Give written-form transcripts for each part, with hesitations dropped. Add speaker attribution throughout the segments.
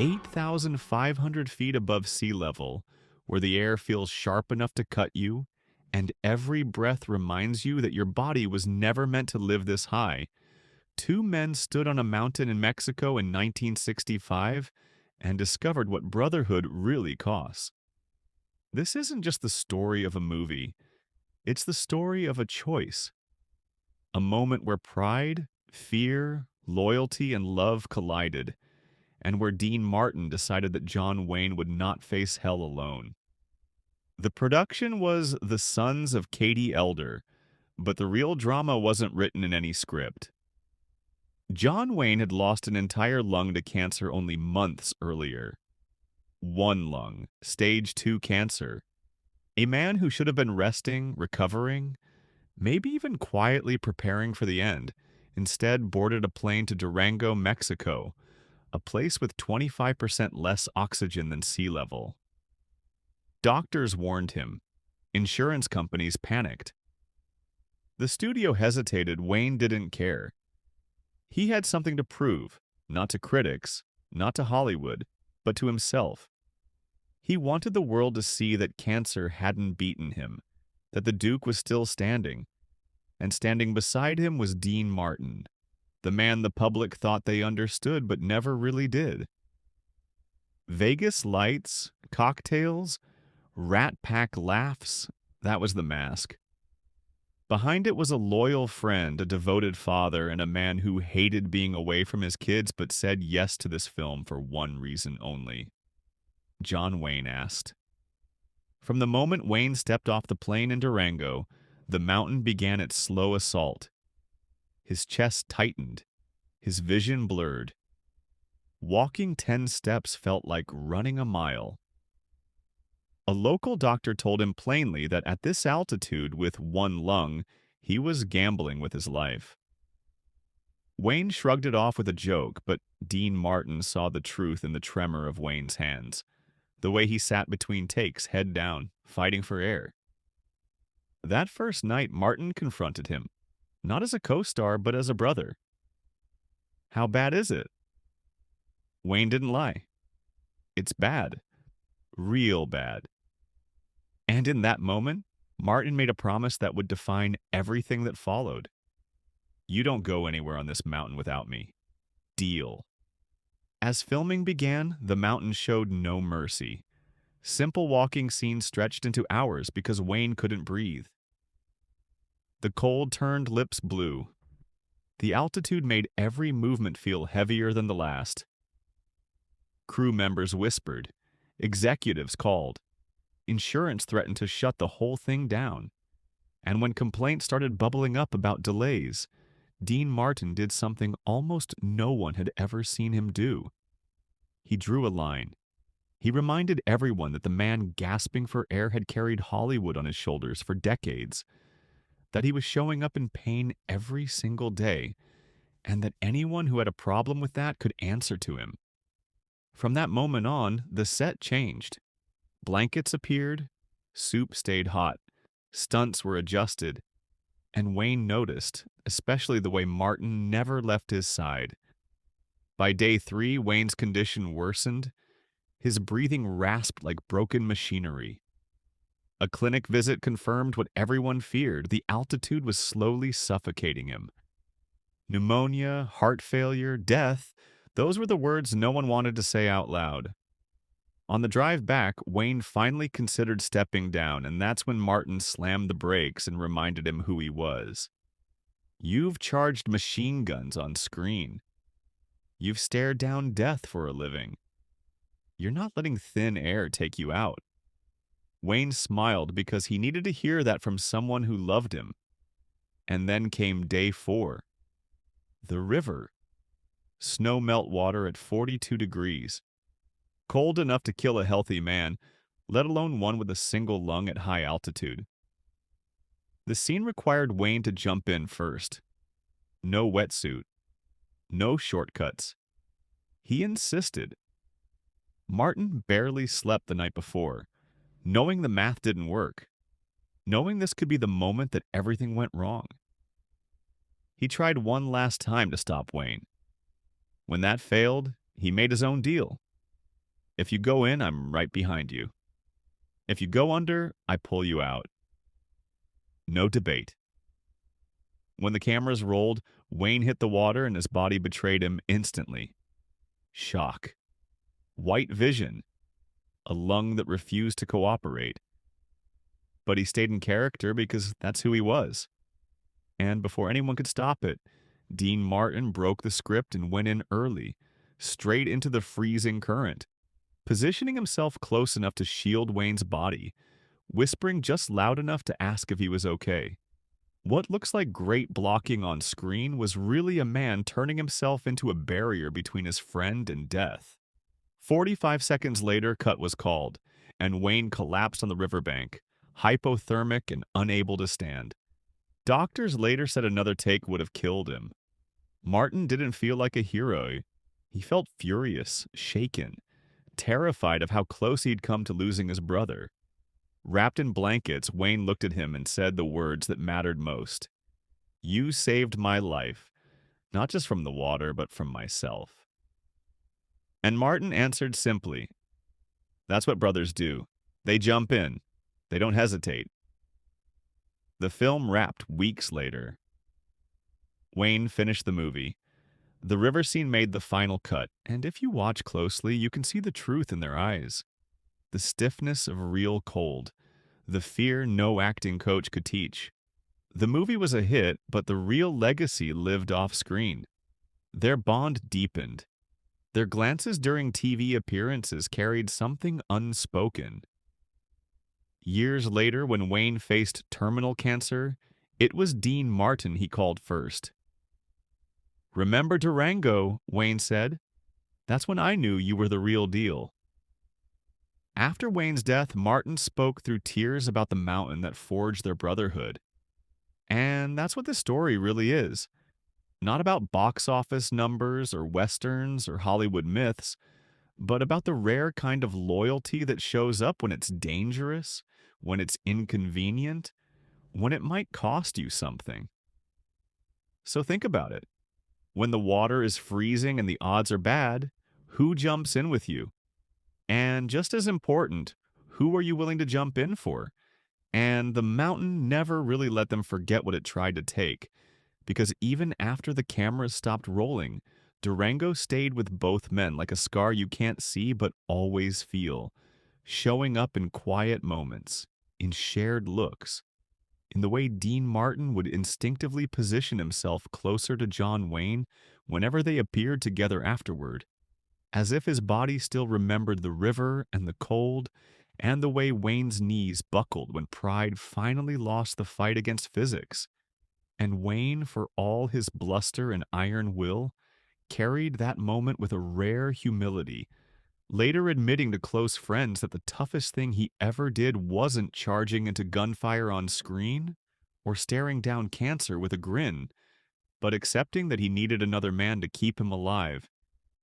Speaker 1: 8,500 feet above sea level, where the air feels sharp enough to cut you, and every breath reminds you that your body was never meant to live this high, two men stood on a mountain in Mexico in 1965 and discovered what brotherhood really costs. This isn't just the story of a movie, it's the story of a choice. A moment where pride, fear, loyalty, and love collided, and where DeanMartin decided that John Wayne would not face hell alone. The production was The Sons of Katie Elder, but the real drama wasn't written in any script. John Wayne had lost an entire lung to cancer only months earlier. One lung, stage 2 cancer. A man who should have been resting, recovering, maybe even quietly preparing for the end, instead boarded a plane to Durango, Mexico, a place with 25% less oxygen than sea level. Doctors warned him. Insurance companies panicked. The studio hesitated. Wayne didn't care. He had something to prove, not to critics, not to Hollywood, but to himself. He wanted the world to see that cancer hadn't beaten him, that the Duke was still standing, and standing beside him was DeanMartin, the man the public thought they understood but never really did. Vegas lights, cocktails, Rat Pack laughs, that was the mask. Behind it was a loyal friend, a devoted father, and a man who hated being away from his kids but said yes to this film for one reason only. John Wayne asked. From the moment Wayne stepped off the plane in Durango, the mountain began its slow assault. His chest tightened, his vision blurred. Walking 10 steps felt like running a mile. A local doctor told him plainly that at this altitude with one lung, he was gambling with his life. Wayne shrugged it off with a joke, but DeanMartin saw the truth in the tremor of Wayne's hands, the way he sat between takes, head down, fighting for air. That first night, Martin confronted him, not as a co-star, but as a brother. "How bad is it?" Wayne didn't lie. "It's bad. Real bad." And in that moment, Martin made a promise that would define everything that followed. "You don't go anywhere on this mountain without me. Deal." As filming began, the mountain showed no mercy. Simple walking scenes stretched into hours because Wayne couldn't breathe. The cold turned lips blue. The altitude made every movement feel heavier than the last. Crew members whispered. Executives called. Insurance threatened to shut the whole thing down. And when complaints started bubbling up about delays, DeanMartin did something almost no one had ever seen him do. He drew a line. He reminded everyone that the man gasping for air had carried Hollywood on his shoulders for decades, that he was showing up in pain every single day, and that anyone who had a problem with that could answer to him. From that moment on, the set changed. Blankets appeared, soup stayed hot, stunts were adjusted, and Wayne noticed, especially the way Martin never left his side. By day 3, Wayne's condition worsened. His breathing rasped like broken machinery. A clinic visit confirmed what everyone feared. The altitude was slowly suffocating him. Pneumonia, heart failure, death, those were the words no one wanted to say out loud. On the drive back, Wayne finally considered stepping down, and that's when Martin slammed the brakes and reminded him who he was. "You've charged machine guns on screen. You've stared down death for a living. You're not letting thin air take you out." Wayne smiled because he needed to hear that from someone who loved him. And then came day 4. The river. Snow melt water at 42 degrees. Cold enough to kill a healthy man, let alone one with a single lung at high altitude. The scene required Wayne to jump in first. No wetsuit. No shortcuts. He insisted. Martin barely slept the night before, knowing the math didn't work, knowing this could be the moment that everything went wrong. He tried one last time to stop Wayne. When that failed, he made his own deal. If you go in, I'm right behind you. If you go under, I pull you out. No debate. When the cameras rolled, Wayne hit the water and his body betrayed him instantly. Shock. White vision. A lung that refused to cooperate. But he stayed in character because that's who he was. And before anyone could stop it, DeanMartin broke the script and went in early, straight into the freezing current, positioning himself close enough to shield Wayne's body, whispering just loud enough to ask if he was okay. What looks like great blocking on screen was really a man turning himself into a barrier between his friend and death. 45 seconds later, cut was called, and Wayne collapsed on the riverbank, hypothermic and unable to stand. Doctors later said another take would have killed him. Martin didn't feel like a hero. He felt furious, shaken, terrified of how close he'd come to losing his brother. Wrapped in blankets, Wayne looked at him and said the words that mattered most. "You saved my life, not just from the water, but from myself." And Martin answered simply, "That's what brothers do. They jump in. They don't hesitate." The film wrapped weeks later. Wayne finished the movie. The river scene made the final cut, and if you watch closely, you can see the truth in their eyes. The stiffness of real cold, the fear no acting coach could teach. The movie was a hit, but the real legacy lived off-screen. Their bond deepened. Their glances during TV appearances carried something unspoken. Years later, when Wayne faced terminal cancer, it was DeanMartin he called first. "Remember Durango," Wayne said. "That's when I knew you were the real deal." After Wayne's death, Martin spoke through tears about the mountain that forged their brotherhood. And that's what this story really is. Not about box office numbers or westerns or Hollywood myths, but about the rare kind of loyalty that shows up when it's dangerous, when it's inconvenient, when it might cost you something. So think about it. When the water is freezing and the odds are bad, who jumps in with you? And just as important, who are you willing to jump in for? And the mountain never really let them forget what it tried to take, because even after the cameras stopped rolling, Durango stayed with both men like a scar you can't see but always feel, showing up in quiet moments, in shared looks, in the way DeanMartin would instinctively position himself closer to John Wayne whenever they appeared together afterward, as if his body still remembered the river and the cold, and the way Wayne's knees buckled when pride finally lost the fight against physics. And Wayne, for all his bluster and iron will, carried that moment with a rare humility, later admitting to close friends that the toughest thing he ever did wasn't charging into gunfire on screen or staring down cancer with a grin, but accepting that he needed another man to keep him alive.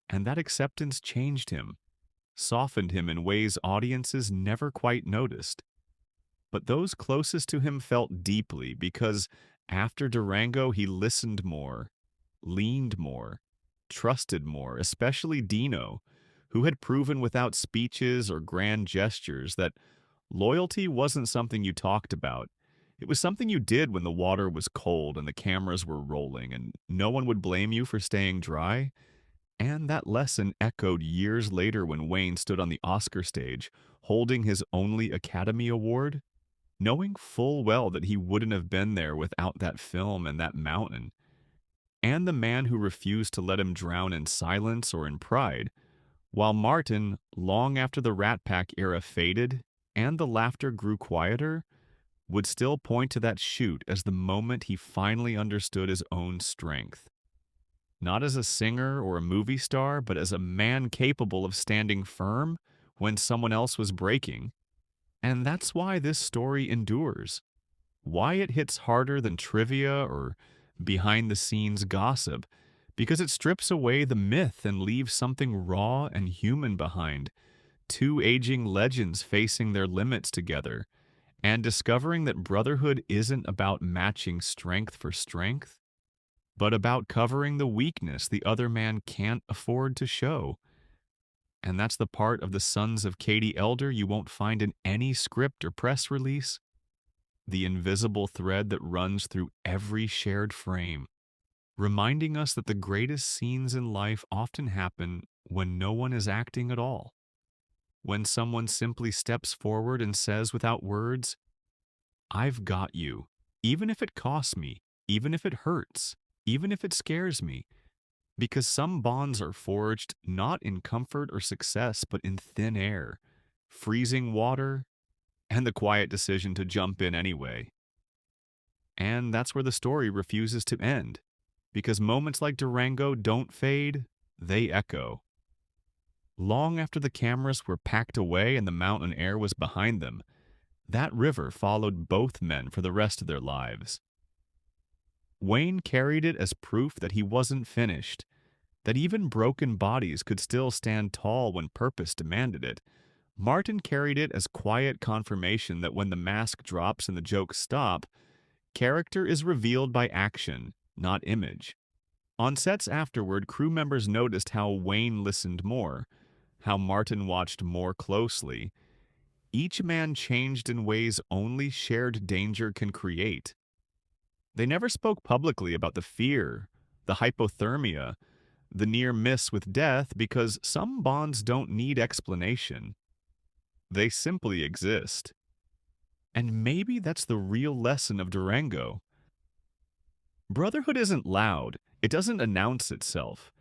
Speaker 1: And that acceptance changed him, softened him in ways audiences never quite noticed. But those closest to him felt deeply because after Durango he listened more, leaned more, trusted more, especially Dino, who had proven without speeches or grand gestures that loyalty wasn't something you talked about. It was something you did when the water was cold and the cameras were rolling and no one would blame you for staying dry. And that lesson echoed years later when Wayne stood on the Oscar stage, holding his only Academy Award, knowing full well that he wouldn't have been there without that film and that mountain. And the man who refused to let him drown in silence or in pride, while Martin, long after the Rat Pack era faded and the laughter grew quieter, would still point to that shoot as the moment he finally understood his own strength. Not as a singer or a movie star, but as a man capable of standing firm when someone else was breaking. And that's why this story endures. Why it hits harder than trivia or behind-the-scenes gossip, because it strips away the myth and leaves something raw and human behind. Two aging legends facing their limits together, and discovering that brotherhood isn't about matching strength for strength, but about covering the weakness the other man can't afford to show. And that's the part of the Sons of Katie Elder you won't find in any script or press release. The invisible thread that runs through every shared frame, reminding us that the greatest scenes in life often happen when no one is acting at all. When someone simply steps forward and says without words, I've got you, even if it costs me, even if it hurts, even if it scares me, because some bonds are forged not in comfort or success, but in thin air, freezing water, and the quiet decision to jump in anyway. And that's where the story refuses to end, because moments like Durango don't fade, they echo. Long after the cameras were packed away and the mountain air was behind them, that river followed both men for the rest of their lives. Wayne carried it as proof that he wasn't finished, that even broken bodies could still stand tall when purpose demanded it. Martin carried it as quiet confirmation that when the mask drops and the jokes stop, character is revealed by action, not image. On sets afterward, crew members noticed how Wayne listened more, how Martin watched more closely. Each man changed in ways only shared danger can create. They never spoke publicly about the fear, the hypothermia, the near miss with death, because some bonds don't need explanation. They simply exist. And maybe that's the real lesson of Durango. Brotherhood isn't loud. It doesn't announce itself.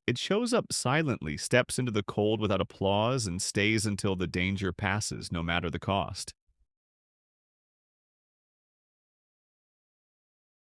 Speaker 1: It shows up silently, steps into the cold without applause, and stays until the danger passes, no matter the cost.